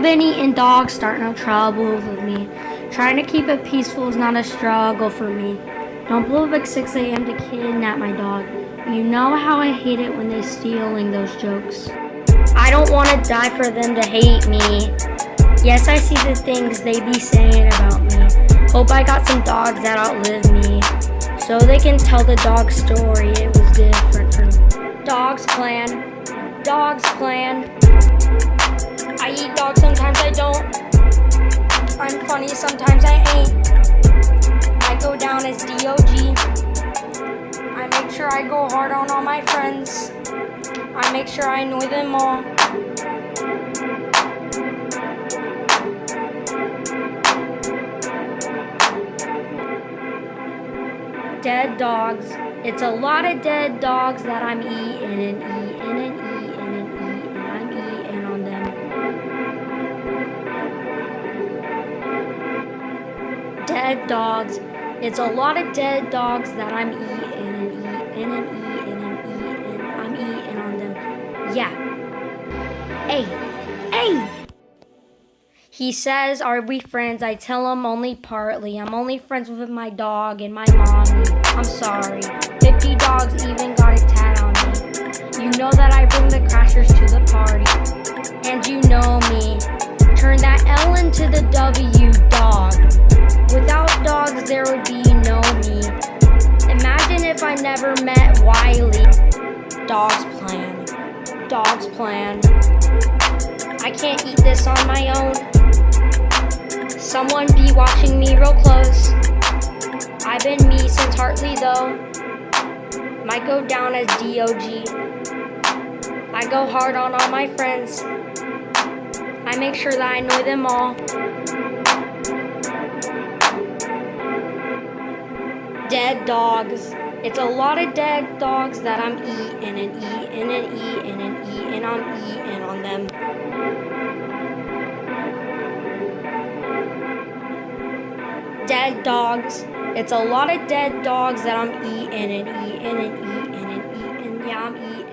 been eating dogs, start no trouble with me. Trying to keep it peaceful is not a struggle for me. Don't blow up at 6 a.m. to kidnap my dog. You know how I hate it when they stealing those jokes. I don't want to die for them to hate me. Yes, I see the things they be saying about me. Hope I got some dogs that outlive me, so they can tell the dog story. It was different for me. Dogs plan, dogs plan. I eat dogs, sometimes I don't. I'm funny, sometimes I ain't. I go down as DOG. I make sure I go hard on all my friends. I make sure I annoy them all. Dead dogs. It's a lot of dead dogs that I'm eating and eating and eating and eating. I'm eating on them. Dead dogs. It's a lot of dead dogs that I'm eating and eating and eating and eating. I'm eating on them. Yeah. Hey. Hey! He says, are we friends? I tell him only partly. I'm only friends with my dog and my mommy. I'm sorry. 50 dogs even got a tat on me. You know that I bring the crashers to the party. And you know me. Turn that L into the W, dog. Without dogs, there would be no me. Imagine if I never met Wiley. Dogs plan. Dogs plan. I can't eat this on my own. Someone be watching me real close. I've been me since Hartley though. Might go down as DOG. I go hard on all my friends. I make sure that I annoy them all. Dead dogs. It's a lot of dead dogs that I'm eating and eating and eating and eating. I'm eating on them. Dead dogs. It's a lot of dead dogs that I'm eating and eating and eating and eating. Yeah, I'm eating.